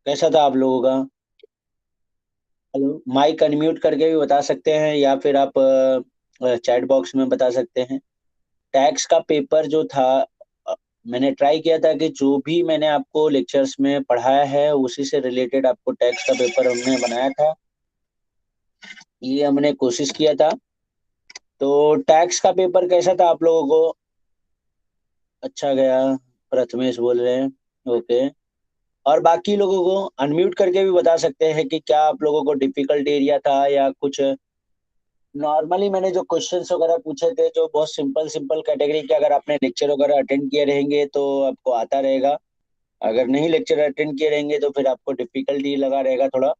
कैसा था आप लोगों का? हेलो, माइक अनम्यूट करके भी बता सकते हैं या फिर आप चैट बॉक्स में बता सकते हैं। टैक्स का पेपर जो था, अ, मैंने ट्राई किया था कि जो भी मैंने आपको लेक्चर्स में पढ़ाया है उसी से रिलेटेड आपको टैक्स का पेपर हमने बनाया था। ये हमने कोशिश किया था। तो टैक्स का पेपर कैसा था आप लोगों को? अच्छा गया। प्रथमेश बोल रहे हैं। ओके। और बाकी लोगों को अनम्यूट करके भी बता सकते हैं कि क्या आप लोगों को डिफिकल्ट एरिया था या कुछ। नॉर्मली मैंने जो क्वेश्चंस वगैरह पूछे थे जो बहुत सिंपल सिंपल कैटेगरी के, अगर आपने लेक्चर वगैरह अटेंड किए रहेंगे तो आपको आता रहेगा। अगर नहीं लेक्चर अटेंड किए रहेंगे तो फिर आपको डिफिकल्टी लगा रहेगा थोड़ा।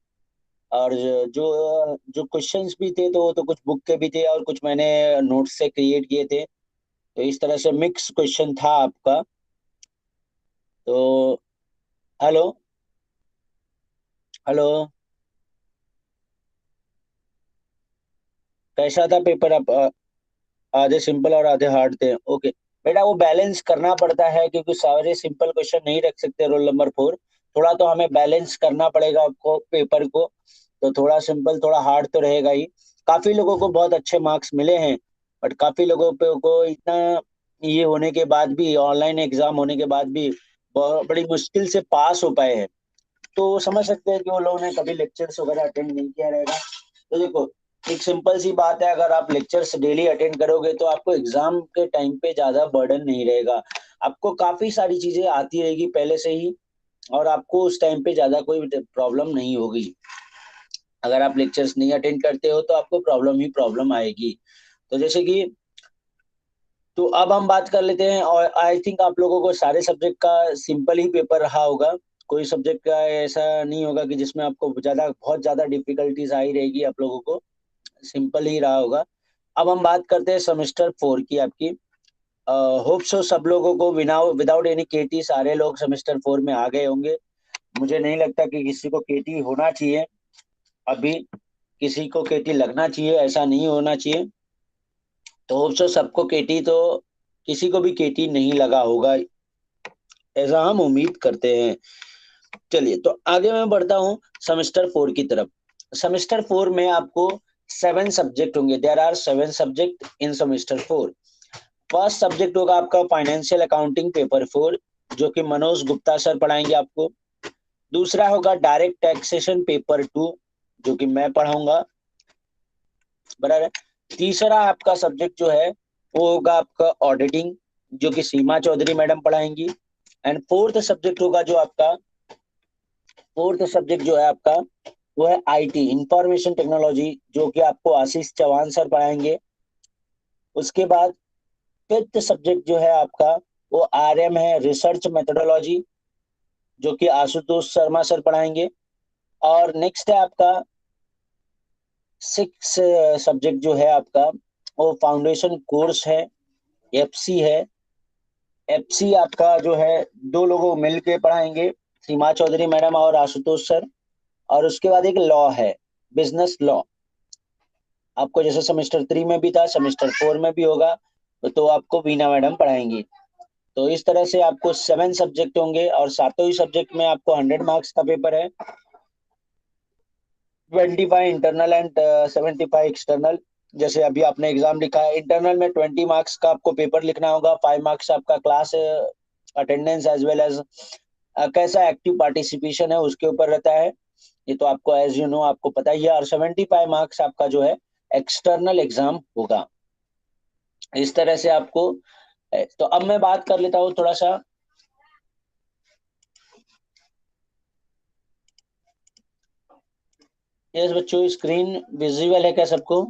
और जो जो क्वेश्चंस भी थे तो वो तो कुछ बुक के भी थे और कुछ मैंने नोट्स से क्रिएट किए थे। तो इस तरह से मिक्स क्वेश्चन था आपका। तो हेलो। हेलो। कैसा था पेपर आप? आधे सिंपल और आधे हार्ड थे, ओके। बेटा वो बैलेंस करना पड़ता है क्योंकि सारे सिंपल क्वेश्चन नहीं रख सकते रोल नंबर 4। थोड़ा तो हमें बैलेंस करना पड़ेगा आपको पेपर को। तो थोड़ा सिंपल थोड़ा हार्ड तो रहेगा ही। काफी लोगों को बहुत अच्छे मार्क्स मिले हैं। बट काफी लोगों पे को इतना ये होने के बाद भी, ऑनलाइन एग्जाम होने के बाद भी बहुत बड़ी मुश्किल से पास हो पाए हैं। तो समझ सकते हैं कि वो लोगों ने कभी लेक्चर्स वगैरह अटेंड नहीं किया रहेगा। तो देखो, एक सिंपल सी बात है, अगर आप लेक्चर्स डेली अटेंड करोगे तो आपको एग्जाम के टाइम पे ज्यादा बर्डन नहीं रहेगा। आपको काफी सारी चीजें आती रहेगी पहले से ही। और आपको उस टाइम पे ज्यादा कोई प्रॉब्लम नहीं होगी। अगर आप लेक्चर्स नहीं अटेंड करते हो तो आपको प्रॉब्लम ही प्रॉब्लम आएगी। तो जैसे कि, तो अब हम बात कर लेते हैं। और आई थिंक आप लोगों को सारे सब्जेक्ट का सिंपल ही पेपर रहा होगा। कोई सब्जेक्ट का ऐसा नहीं होगा कि जिसमें आपको ज्यादा बहुत ज्यादा डिफिकल्टीज आई रहेगी आप लोगों को। सिंपल ही रहा होगा। अब हम बात करते हैं सेमेस्टर 4 की आपकी। होप सो सब लोगों को बिना विदाउट एनी केटी सारे लोग सेमेस्टर 4 में आ गए होंगे। मुझे नहीं लगता कि किसी को केटी होना चाहिए अभी। किसी को केटी लगना चाहिए, ऐसा नहीं होना चाहिए। तो होप सो सबको केटी तो, किसी को भी केटी नहीं लगा होगा, ऐसा हम उम्मीद करते हैं। चलिए तो आगे मैं बढ़ता हूँ सेमेस्टर 4 की तरफ। सेमेस्टर 4 में आपको 7 सब्जेक्ट होंगे। There are 7 subject in semester 4। First subject होगा आपका फाइनेंशियल अकाउंटिंग पेपर 4, जो कि मनोज गुप्ता सर पढ़ाएंगे आपको। दूसरा होगा डायरेक्ट टैक्सेशन पेपर 2, जो कि मैं पढ़ाऊंगा। बराबर है। तीसरा आपका सब्जेक्ट जो है वो होगा आपका ऑडिटिंग, जो कि सीमा चौधरी मैडम पढ़ाएंगी। एंड फोर्थ सब्जेक्ट जो है आपका वो है आईटी, इंफॉर्मेशन टेक्नोलॉजी, जो कि आपको आशीष चौहान सर पढ़ाएंगे। उसके बाद फिफ्थ सब्जेक्ट जो है आपका वो आरएम है, रिसर्च मेथोडोलॉजी, जो कि आशुतोष शर्मा सर पढ़ाएंगे। और नेक्स्ट है आपका सिक्स सब्जेक्ट जो है आपका वो फाउंडेशन कोर्स है, एफसी है। एफसी आपका जो है दो लोगों मिल के पढ़ाएंगे, सीमा चौधरी मैडम और आशुतोष सर। और उसके बाद एक लॉ है, बिजनेस लॉ। आपको जैसे सेमेस्टर 3 में भी था सेमेस्टर 4 में भी होगा। तो आपको बीना मैडम पढ़ाएंगी। तो इस तरह से आपको 7 सब्जेक्ट होंगे और सातों ही सब्जेक्ट में आपको 100 मार्क्स का पेपर है। 25 इंटरनल एंड 75 एक्सटर्नल। जैसे अभी आपने एग्जाम लिखा है, इंटरनल में 20 मार्क्स का आपको पेपर लिखना होगा। 5 मार्क्स आपका class attendance as well as कैसा एक्टिव पार्टिसिपेशन है उसके ऊपर रहता है। ये तो आपको एज यू नो आपको पता ही है। और 75 मार्क्स आपका जो है एक्सटर्नल एग्जाम होगा। इस तरह से आपको, तो अब मैं बात कर लेता हूँ थोड़ा सा। यस बच्चों, स्क्रीन विजिबल है क्या सबको?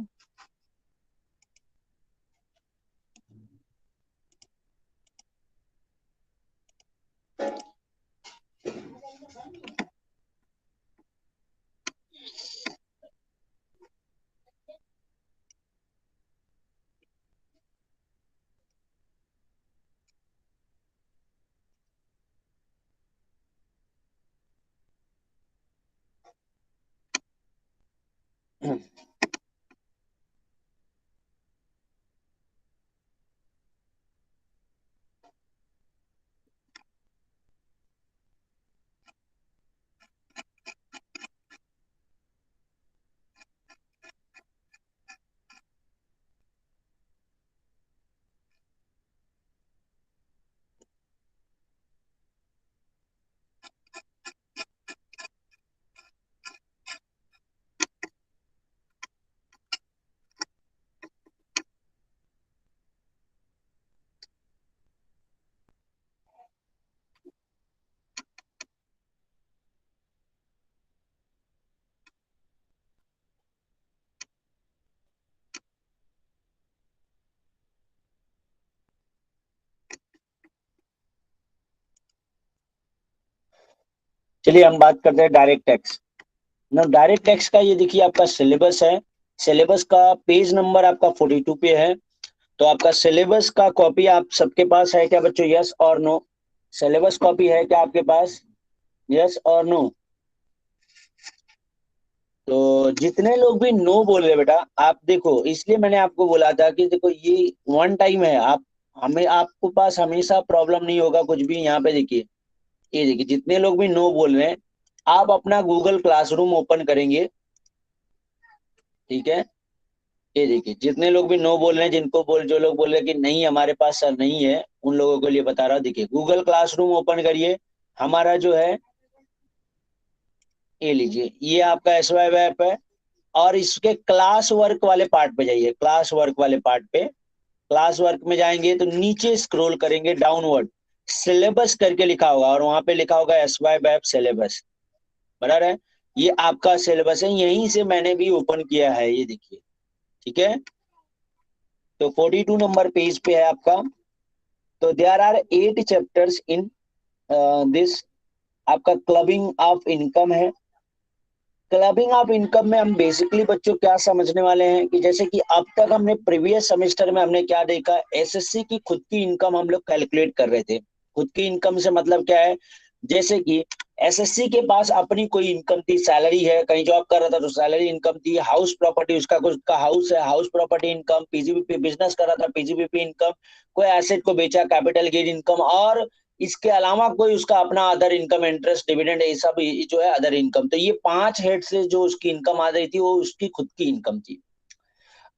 चलिए हम बात करते हैं डायरेक्ट टैक्स ना। डायरेक्ट टैक्स का ये देखिए आपका सिलेबस है। सिलेबस का पेज नंबर आपका 42 पे है। तो आपका सिलेबस का कॉपी आप सबके पास है क्या बच्चों? यस और नो? सिलेबस कॉपी है क्या आपके पास? यस और नो? तो जितने लोग भी नो बोल रहे बेटा, आप देखो, इसलिए मैंने आपको बोला था कि देखो ये वन टाइम है। आप हमें आपको पास हमेशा प्रॉब्लम नहीं होगा कुछ भी। यहाँ पे देखिए, ये देखिए जितने लोग भी नो बोल रहे हैं, आप अपना गूगल क्लासरूम ओपन करेंगे, ठीक है? ये देखिए जितने लोग भी नो बोल रहे हैं, जिनको बोल जो लोग बोल रहे हैं कि नहीं हमारे पास सर नहीं है, उन लोगों के लिए बता रहा हूँ। देखिए गूगल क्लासरूम ओपन करिए, हमारा जो है, ये लीजिए, ये आपका एस वाई ऐप है। और इसके क्लास वर्क वाले पार्ट पे जाइए, क्लास वर्क वाले पार्ट पे। क्लास वर्क में जाएंगे तो नीचे स्क्रॉल करेंगे डाउनवर्ड, सिलेबस करके लिखा होगा, और वहां पे लिखा होगा एस वाई ऐप सिलेबस। बराबर है? ये आपका सिलेबस है, यहीं से मैंने भी ओपन किया है, ये देखिए, ठीक है? तो 42 नंबर पेज पे है आपका। तो there are 8 chapters in this. आपका क्लबिंग ऑफ इनकम है। क्लबिंग ऑफ इनकम में हम बेसिकली बच्चों क्या समझने वाले हैं कि जैसे कि अब तक हमने प्रीवियस सेमेस्टर में हमने क्या देखा, एसएससी की खुद की इनकम हम लोग कैलकुलेट कर रहे थे। खुद की इनकम से मतलब क्या है? जैसे कि एसएससी के पास अपनी कोई इनकम थी, सैलरी है, कहीं जॉब कर रहा था तो सैलरी इनकम थी, हाउस प्रॉपर्टी, उसका कुछ का हाउस है, house property income, PGBP business कर रहा था, पीजीबीपी इनकम, कोई एसेट को बेचा, कैपिटल गेन इनकम, और इसके अलावा कोई उसका अपना अदर इनकम, इंटरेस्ट, डिविडेंड, ये सब जो है अदर इनकम। तो ये 5 हेड से जो उसकी इनकम आ रही थी वो उसकी खुद की इनकम थी।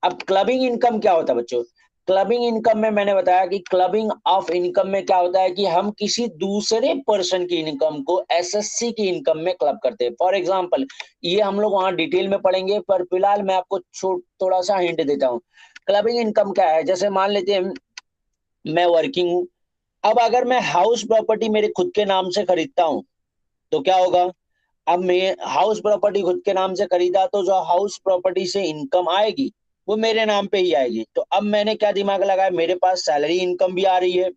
अब क्लबिंग इनकम क्या होता है बच्चों? क्लबिंग इनकम में मैंने बताया कि क्लबिंग ऑफ इनकम में क्या होता है कि हम किसी दूसरे पर्सन की इनकम को एसएससी की इनकम में क्लब करते हैं। फॉर एग्जांपल, ये हम लोग वहां डिटेल में पढ़ेंगे, पर फिलहाल मैं आपको थोड़ा सा हिंट देता हूँ। क्लबिंग इनकम क्या है? जैसे मान लेते हैं मैं वर्किंग हूँ। अब अगर मैं हाउस प्रॉपर्टी मेरे खुद के नाम से खरीदता हूँ तो क्या होगा? अब मैं हाउस प्रॉपर्टी खुद के नाम से खरीदा तो जो हाउस प्रॉपर्टी से इनकम आएगी वो मेरे नाम पे ही आएगी। तो अब मैंने क्या दिमाग लगाया, मेरे पास सैलरी इनकम भी आ रही है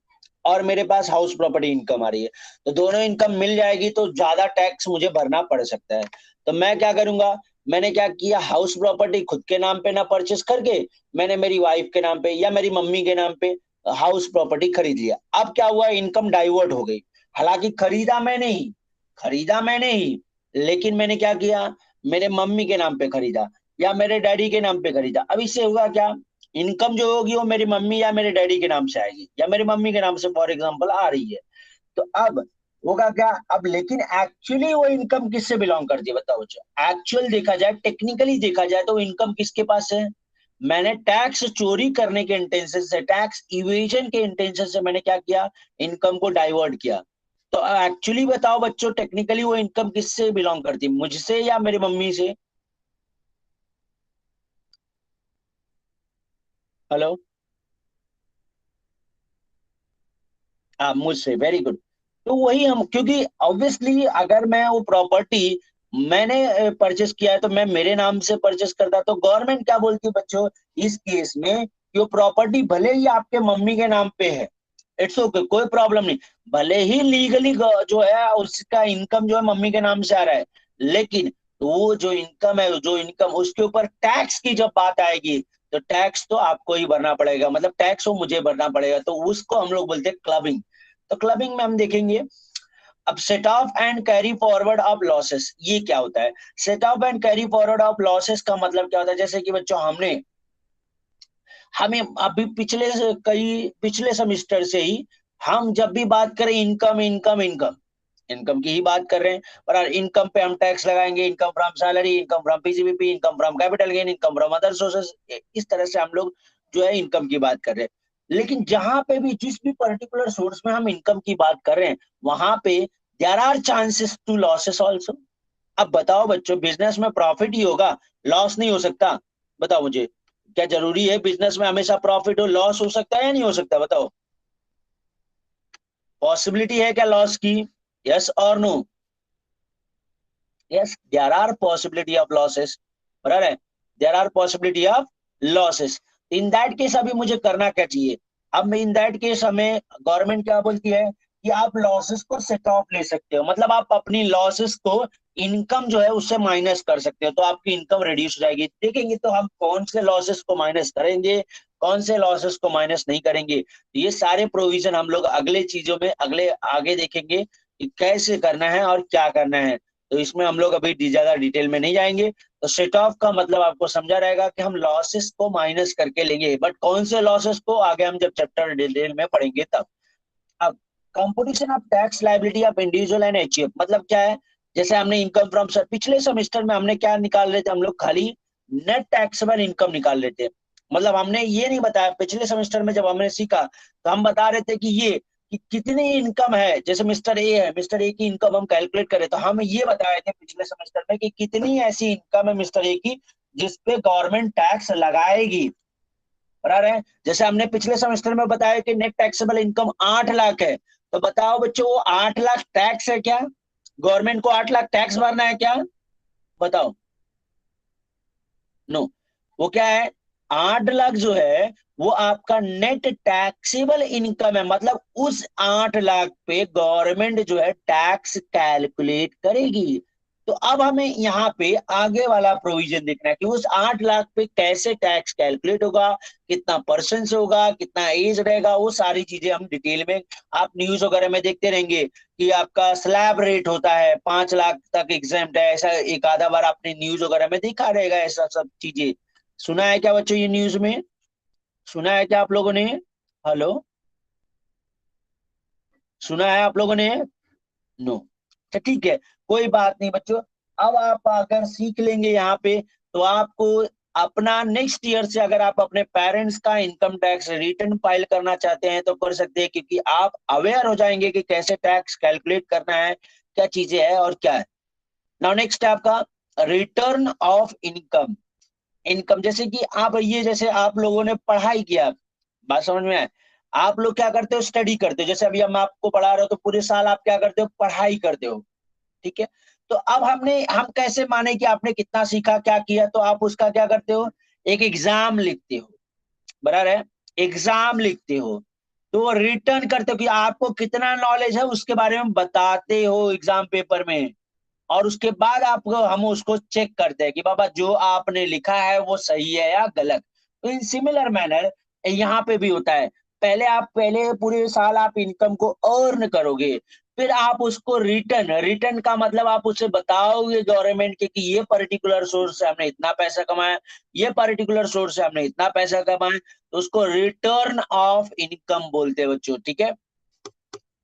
और मेरे पास हाउस प्रॉपर्टी इनकम आ रही है, तो दोनों इनकम मिल जाएगी तो ज्यादा टैक्स मुझे भरना पड़ सकता है। तो मैं क्या करूंगा, मैंने क्या किया, हाउस प्रॉपर्टी खुद के नाम पे ना परचेस करके मैंने मेरी वाइफ के नाम पे या मेरी मम्मी के नाम पे हाउस प्रॉपर्टी खरीद लिया। अब क्या हुआ, इनकम डाइवर्ट हो गई। हालांकि खरीदा मैंने ही, लेकिन मैंने क्या किया, मेरे मम्मी के नाम पे खरीदा या मेरे डैडी के नाम पे खरीदा। अब इससे होगा क्या, इनकम जो होगी वो मेरी मम्मी या मेरे डैडी के नाम से आएगी, या मेरी मम्मी के नाम से फॉर एग्जांपल आ रही है। तो अब होगा क्या, अब लेकिन एक्चुअली वो इनकम किससे बिलोंग करती है बताओ बच्चों? एक्चुअल देखा जाए, टेक्निकली देखा जाए तो इनकम किसके पास है? मैंने टैक्स चोरी करने के इंटेंशन से, टैक्स इवेजन के इंटेंशन से मैंने क्या किया, इनकम को डाइवर्ट किया। तो एक्चुअली बताओ बच्चों, टेक्निकली वो इनकम किससे बिलोंग करती है, मुझसे या मेरी मम्मी से? हेलो? हाँ, मुझसे, वेरी गुड। तो वही हम, क्योंकि ऑब्वियसली अगर मैं वो प्रॉपर्टी मैंने परचेस किया है तो मैं मेरे नाम से परचेस करता, तो गवर्नमेंट क्या बोलती है बच्चों इस केस में, कि वो प्रॉपर्टी भले ही आपके मम्मी के नाम पे है, इट्स ओके, कोई प्रॉब्लम नहीं, भले ही लीगली जो है उसका इनकम जो है मम्मी के नाम से आ रहा है, लेकिन वो जो इनकम है, जो इनकम उसके ऊपर टैक्स की जब बात आएगी तो टैक्स तो आपको ही भरना पड़ेगा, मतलब टैक्स वो मुझे भरना पड़ेगा। तो उसको हम लोग बोलते हैं क्लबिंग। तो क्लबिंग में हम देखेंगे, अब set of and carry forward of losses, ये क्या होता है? Set of and carry forward of losses का मतलब क्या होता है? जैसे कि बच्चों हमें अभी पिछले सेमेस्टर से ही हम जब भी बात करें इनकम इनकम इनकम इनकम की ही बात कर रहे हैं। और इनकम पे हम टैक्स लगाएंगे, income from salary, income from PGBP, income from capital gain, income from other sources, इस तरह से हम लोग जो है इनकम की बात कर रहे हैं। लेकिन जहां पे भी जिस भी पर्टिकुलर सोर्स में हम इनकम की बात कर रहे हैं, वहां पे there are chances to losses also. अब बताओ बच्चों, बिजनेस में प्रॉफिट ही होगा, लॉस नहीं हो सकता? बताओ मुझे, क्या जरूरी है बिजनेस में हमेशा प्रॉफिट हो? लॉस हो सकता है या नहीं हो सकता बताओ? पॉसिबिलिटी है क्या लॉस की? यस और no? Yes, there are possibility of losses. बराबर है? There are possibility of losses. In that case अभी मुझे करना क्या चाहिए? अब मैं इन दैट केस हमें गवर्नमेंट क्या बोलती है कि आप लॉसेस को सेट ऑफ ले सकते हो, मतलब आप अपनी लॉसेस को इनकम जो है उससे माइनस कर सकते हो, तो आपकी इनकम रिड्यूस हो जाएगी। देखेंगे तो हम कौन से लॉसेस को माइनस करेंगे, कौन से लॉसेस को माइनस नहीं करेंगे, तो ये सारे प्रोविजन हम लोग अगले चीजों में अगले आगे देखेंगे कि कैसे करना है और क्या करना है। तो इसमें हम लोग अभी ज्यादा डिटेल में नहीं जाएंगे। तो सेट ऑफ का मतलब आपको समझा रहेगा कि हम लॉसेस को माइनस करके लेंगे, बट कौन से लॉसेस को आगे हम जब चैप्टर डिटेल में पढ़ेंगे तब। अब composition of tax liability of individual and HUF मतलब क्या है, जैसे हमने इनकम फ्रॉम सर पिछले सेमेस्टर में हमने क्या निकाल रहे थे, हम लोग खाली नेट टैक्सेबल इनकम निकाल रहे थे। मतलब हमने ये नहीं बताया, पिछले सेमेस्टर में जब हमने सीखा तो हम बता रहे थे कि ये कि कितनी इनकम है, जैसे मिस्टर ए है, मिस्टर ए की इनकम हम कैलकुलेट करें तो हम ये बताए थे पिछले सेमेस्टर में कि कितनी ऐसी इनकम है मिस्टर ए की जिसपे गवर्नमेंट टैक्स लगाएगी। बराबर है। जैसे हमने पिछले सेमेस्टर में बताया कि नेट टैक्सेबल इनकम 8 लाख है, तो बताओ बच्चों वो 8 लाख टैक्स है क्या, गवर्नमेंट को 8 लाख टैक्स भरना है क्या, बताओ। नो, वो क्या है, 8 लाख जो है वो आपका नेट टैक्सेबल इनकम है, मतलब उस 8 लाख पे गवर्नमेंट जो है टैक्स कैलकुलेट करेगी। तो अब हमें यहाँ पे आगे वाला प्रोविजन देखना है कि उस 8 लाख पे कैसे टैक्स कैलकुलेट होगा, कितना परसेंट से होगा, कितना एज रहेगा, वो सारी चीजें हम डिटेल में आप न्यूज वगैरह में देखते रहेंगे कि आपका स्लैब रेट होता है 5 लाख तक एग्जेम्प्ट है, ऐसा एक आधा बार आपने न्यूज वगैरह में देखा रहेगा, ऐसा सब चीजें सुना है क्या बच्चों, ये न्यूज में सुना है क्या आप लोगों ने, हेलो, सुना है आप लोगों ने, नो, तो ठीक है, कोई बात नहीं बच्चों। अब आप अगर सीख लेंगे यहाँ पे तो आपको अपना नेक्स्ट ईयर से अगर आप अपने पेरेंट्स का इनकम टैक्स रिटर्न फाइल करना चाहते हैं तो कर सकते हैं, क्योंकि आप अवेयर हो जाएंगे कि कैसे टैक्स कैलकुलेट करना है, क्या चीजें है और क्या है। नाउ नेक्स्ट है आपका रिटर्न ऑफ इनकम। इनकम जैसे कि आप ये जैसे आप लोगों ने पढ़ाई किया, बात समझ में आए, आप लोग क्या करते हो, स्टडी करते हो, जैसे अभी हम आपको पढ़ा रहे हो तो पूरे साल आप क्या करते हो, पढ़ाई करते हो, ठीक है। तो अब हम कैसे माने कि आपने कितना सीखा क्या किया, तो आप उसका क्या करते हो, एक एग्जाम लिखते हो, बराबर है, एग्जाम लिखते हो, तो रिटर्न करते हो कि आपको कितना नॉलेज है उसके बारे में बताते हो एग्जाम पेपर में, और उसके बाद आपको हम उसको चेक करते हैं कि बाबा जो आपने लिखा है वो सही है या गलत। तो इन सिमिलर मैनर यहाँ पे भी होता है, पहले पूरे साल आप इनकम को अर्न करोगे, फिर आप उसको रिटर्न, रिटर्न का मतलब आप उसे बताओगे गवर्नमेंट के कि ये पर्टिकुलर सोर्स से हमने इतना पैसा कमाया, ये पर्टिकुलर सोर्स से हमने इतना पैसा कमाया, तो उसको रिटर्न ऑफ इनकम बोलते हैं बच्चों, ठीक है।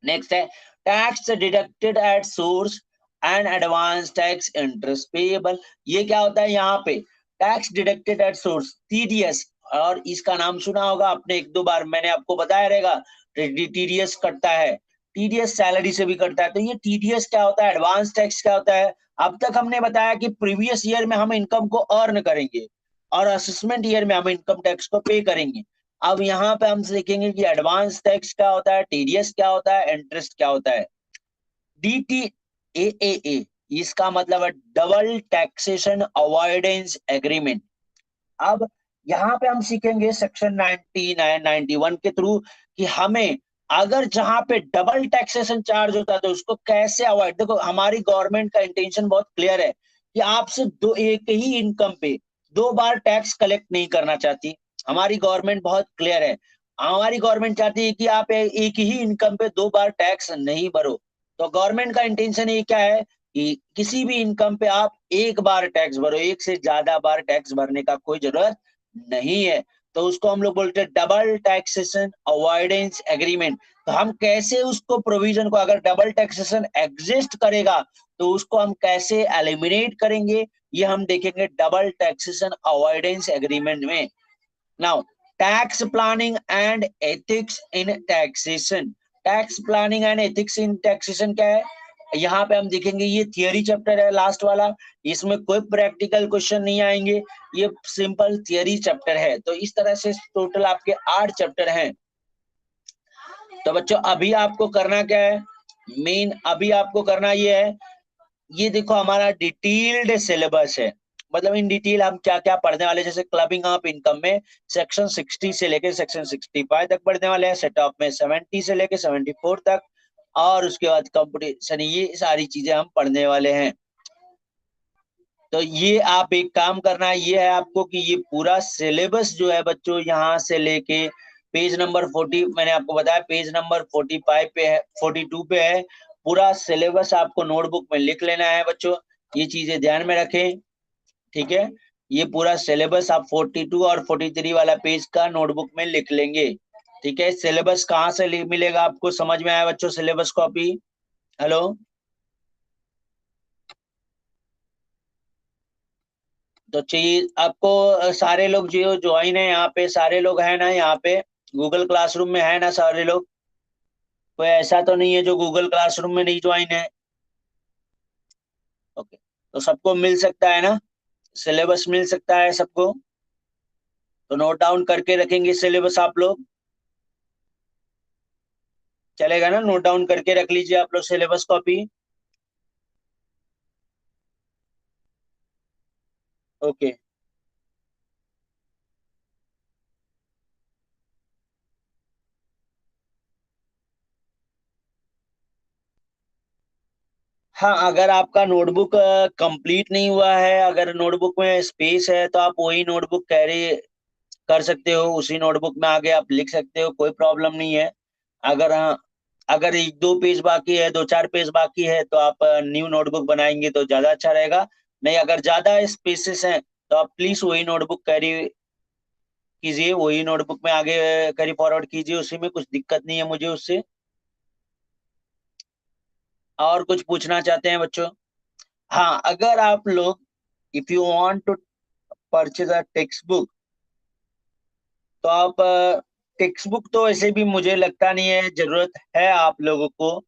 नेक्स्ट है tax deducted at source and advance tax interest payable. ये क्या होता है यहाँ पे, tax deducted at source, TDS, और इसका नाम सुना होगा आपने एक दो बार, मैंने आपको बताया रहेगा, टीडीएस कटता है, टीडीएस सैलरी से भी कटता है। तो ये टीडीएस क्या होता है, एडवांस टैक्स क्या होता है, अब तक हमने बताया कि प्रीवियस ईयर में हम इनकम को अर्न करेंगे और असेसमेंट ईयर में हम इनकम टैक्स को पे करेंगे। अब यहाँ पे हम देखेंगे कि एडवांस टैक्स क्या होता है, टीडीएस क्या होता है, इंटरेस्ट क्या होता है। डीटीएए इसका मतलब है डबल टैक्सेशन अवॉइडेंस एग्रीमेंट। अब यहाँ पे हम सीखेंगे सेक्शन 99 91 के थ्रू कि हमें अगर जहां पे डबल टैक्सेशन चार्ज होता है तो उसको कैसे अवॉइड, देखो हमारी गवर्नमेंट का इंटेंशन बहुत क्लियर है कि आपसे दो एक ही इनकम पे 2 बार टैक्स कलेक्ट नहीं करना चाहती। हमारी गवर्नमेंट बहुत क्लियर है, हमारी गवर्नमेंट चाहती है कि आप एक ही इनकम पे 2 बार टैक्स नहीं भरो। तो गवर्नमेंट का इंटेंशन ये क्या है कि किसी भी इनकम पे आप एक बार टैक्स भरो, एक से ज्यादा बार टैक्स भरने का कोई जरूरत नहीं है। तो उसको हम लोग बोलते हैं डबल टैक्सेशन अवॉइडेंस एग्रीमेंट। तो हम कैसे उसको प्रोविजन को, अगर डबल टैक्सेशन एग्जिस्ट करेगा तो उसको हम कैसे एलिमिनेट करेंगे, ये हम देखेंगे डबल टैक्सेशन अवॉइडेंस एग्रीमेंट में। Now tax planning and ethics in taxation, tax planning and ethics in taxation क्या है, यहाँ पे हम देखेंगे, ये थियरी चैप्टर है लास्ट वाला, इसमें कोई प्रैक्टिकल क्वेश्चन नहीं आएंगे, ये सिंपल थियरी चैप्टर है। तो इस तरह से टोटल आपके 8 चैप्टर हैं। तो बच्चों अभी आपको करना क्या है, मेन अभी आपको करना ये है, ये देखो हमारा डिटेल्ड सिलेबस है, मतलब इन डिटेल हम क्या क्या पढ़ने वाले, जैसे क्लबिंग ऑफ इनकम में सेक्शन 60 से लेके सेक्शन 65 तक पढ़ने वाले हैं, सेट ऑफ में 70 से लेके 74 तक, और उसके बाद कंपटीशन, ये सारी चीजें हम पढ़ने वाले हैं। तो ये आप एक काम करना है, ये है आपको कि ये पूरा सिलेबस जो है बच्चों, यहाँ से लेके पेज नंबर 40, मैंने आपको बताया पेज नंबर 45 पे है, 42 पे है, पूरा सिलेबस आपको नोटबुक में लिख लेना है बच्चों। ये चीजें ध्यान में रखें, ठीक है। ये पूरा सिलेबस आप 42 और 43 वाला पेज का नोटबुक में लिख लेंगे, ठीक है। सिलेबस कहाँ से मिलेगा आपको, समझ में आया बच्चों सिलेबस कॉपी? हेलो, तो चाहिए आपको सारे लोग जो ज्वाइन है यहाँ पे, सारे लोग हैं ना यहाँ पे गूगल क्लासरूम में, है ना सारे लोग? कोई ऐसा तो नहीं है जो गूगल क्लासरूम में नहीं ज्वाइन है? ओके, तो सबको मिल सकता है ना, सिलेबस मिल सकता है सबको? तो नोट डाउन करके रखेंगे सिलेबस आप लोग, चलेगा ना? नोट डाउन करके रख लीजिए आप लोग सिलेबस कॉपी। ओके, हाँ, अगर आपका नोटबुक कंप्लीट नहीं हुआ है, अगर नोटबुक में स्पेस है, तो आप वही नोटबुक कैरी कर सकते हो, उसी नोटबुक में आगे आप लिख सकते हो, कोई प्रॉब्लम नहीं है। अगर अगर एक दो पेज बाकी है, दो चार पेज बाकी है, तो आप न्यू नोटबुक बनाएंगे तो ज्यादा अच्छा रहेगा। नहीं, अगर ज्यादा स्पेसेस हैं तो आप प्लीज वही नोटबुक कैरी कीजिए, वही नोटबुक में आगे कैरी फॉरवर्ड कीजिए, उसी में कुछ दिक्कत नहीं है मुझे उससे। और कुछ पूछना चाहते हैं बच्चों? हाँ, अगर आप लोग if you want to purchase a text book, तो आप टेक्स्ट बुक तो ऐसे भी मुझे लगता नहीं है जरूरत है आप लोगों को,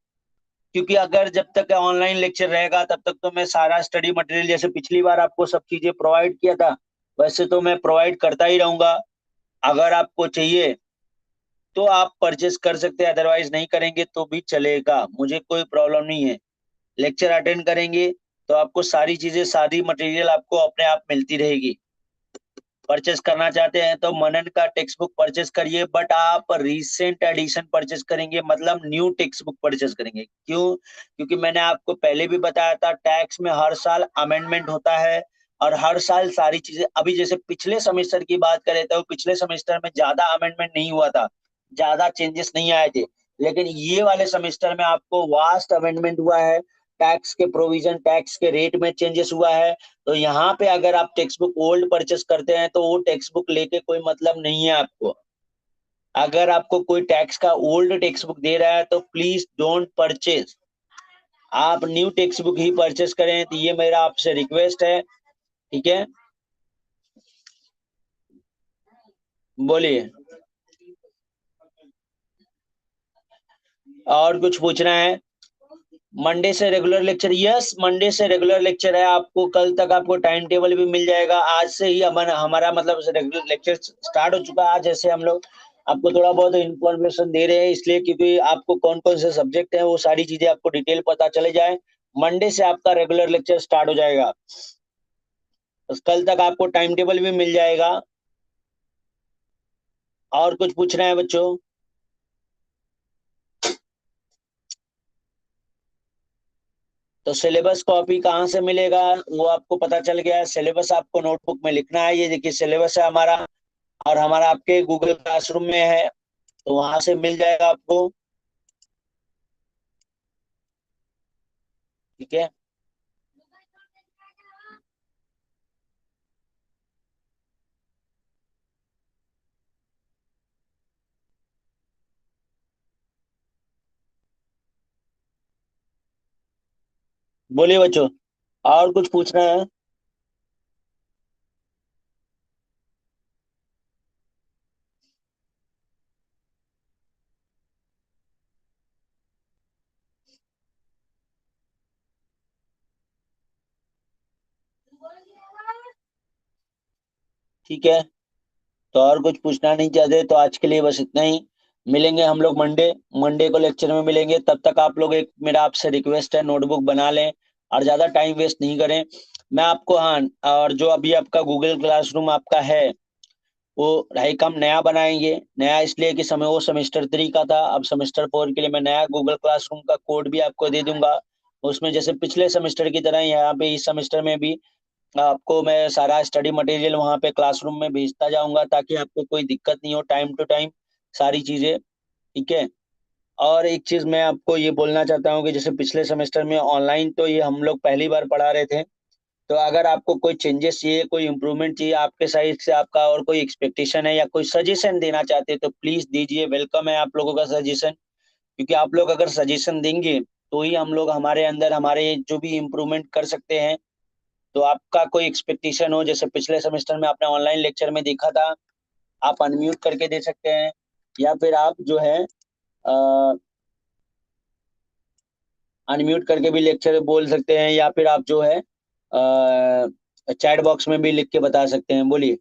क्योंकि अगर जब तक ऑनलाइन लेक्चर रहेगा तब तक तो मैं सारा स्टडी मटेरियल, जैसे पिछली बार आपको सब चीजें प्रोवाइड किया था, वैसे तो मैं प्रोवाइड करता ही रहूंगा। अगर आपको चाहिए तो आप परचेस कर सकते हैं, अदरवाइज नहीं करेंगे तो भी चलेगा, मुझे कोई प्रॉब्लम नहीं है। लेक्चर अटेंड करेंगे तो आपको सारी चीजें, सारी मटेरियल आपको अपने आप मिलती रहेगी। परचेस करना चाहते हैं तो मनन का टेक्स्ट बुक परचेस करिए, बट आप रिसेंट एडिशन परचेस करेंगे, मतलब न्यू टेक्स्ट बुक परचेस करेंगे। क्यों? क्योंकि मैंने आपको पहले भी बताया था, टैक्स में हर साल अमेंडमेंट होता है, और हर साल सारी चीजें, अभी जैसे पिछले सेमेस्टर की बात करें तो पिछले सेमेस्टर में ज्यादा अमेंडमेंट नहीं हुआ था, ज्यादा चेंजेस नहीं आए थे, लेकिन ये वाले सेमेस्टर में आपको वास्ट अमेंडमेंट हुआ है। टैक्स के प्रोविजन, टैक्स के रेट में चेंजेस हुआ है। तो यहाँ पे अगर आप टेक्स्ट बुक ओल्ड परचेस करते हैं तो वो टेक्स्ट बुक लेके कोई मतलब नहीं है आपको। अगर आपको कोई टैक्स का ओल्ड टेक्स्ट बुक दे रहा है तो प्लीज डोंट परचेज, आप न्यू टेक्स्ट बुक ही परचेस करें, तो ये मेरा आपसे रिक्वेस्ट है, ठीक है। बोलिए, और कुछ पूछना है? मंडे से रेगुलर लेक्चर, यस मंडे से रेगुलर लेक्चर है, आपको कल तक आपको टाइम टेबल भी मिल जाएगा। आज से ही हमारा मतलब रेगुलर लेक्चर स्टार्ट हो चुका है। आज जैसे हम लोग आपको थोड़ा बहुत इन्फॉर्मेशन दे रहे हैं, इसलिए क्योंकि आपको कौन कौन से सब्जेक्ट हैं वो सारी चीजें आपको डिटेल पता चले जाए। मंडे से आपका रेगुलर लेक्चर स्टार्ट हो जाएगा, तो कल तक आपको टाइम टेबल भी मिल जाएगा। और कुछ पूछना है बच्चों? तो सिलेबस कॉपी कहाँ से मिलेगा, वो आपको पता चल गया है। सिलेबस आपको नोटबुक में लिखना है, ये देखिए सिलेबस है हमारा, और हमारा आपके गूगल क्लासरूम में है, तो वहां से मिल जाएगा आपको, ठीक है। बोलिए बच्चों, और कुछ पूछना है? ठीक है, तो और कुछ पूछना नहीं चाहते तो आज के लिए बस इतना ही। मिलेंगे हम लोग मंडे, मंडे को लेक्चर में मिलेंगे। तब तक आप लोग, एक मेरा आपसे रिक्वेस्ट है, नोटबुक बना लें और ज्यादा टाइम वेस्ट नहीं करें। मैं आपको, हाँ, और जो अभी आपका गूगल क्लासरूम आपका है, वो ढाई कम नया बनाएंगे। नया इसलिए कि समय वो सेमेस्टर 3 का था, अब सेमेस्टर 4 के लिए मैं नया गूगल क्लासरूम का कोड भी आपको दे दूंगा। उसमें जैसे पिछले सेमेस्टर की तरह यहाँ पे इस सेमेस्टर में भी आपको मैं सारा स्टडी मटेरियल वहाँ पे क्लासरूम में भेजता जाऊंगा, ताकि आपको कोई दिक्कत नहीं हो, टाइम टू टाइम सारी चीजें। ठीक है। और एक चीज मैं आपको ये बोलना चाहता हूँ कि जैसे पिछले सेमेस्टर में ऑनलाइन तो ये हम लोग पहली बार पढ़ा रहे थे, तो अगर आपको कोई चेंजेस चाहिए, कोई इम्प्रूवमेंट चाहिए आपके साइड से, आपका और कोई एक्सपेक्टेशन है या कोई सजेशन देना चाहते हैं, तो प्लीज दीजिए। वेलकम है आप लोगों का सजेशन, क्योंकि आप लोग अगर सजेशन देंगे तो ही हम लोग हमारे अंदर हमारे जो भी इम्प्रूवमेंट कर सकते हैं। तो आपका कोई एक्सपेक्टेशन हो, जैसे पिछले सेमेस्टर में आपने ऑनलाइन लेक्चर में देखा था, आप अनम्यूट करके दे सकते हैं, या फिर आप जो है अनम्यूट करके भी लेक्चर बोल सकते हैं, या फिर आप जो है चैट बॉक्स में भी लिख के बता सकते हैं। बोलिए।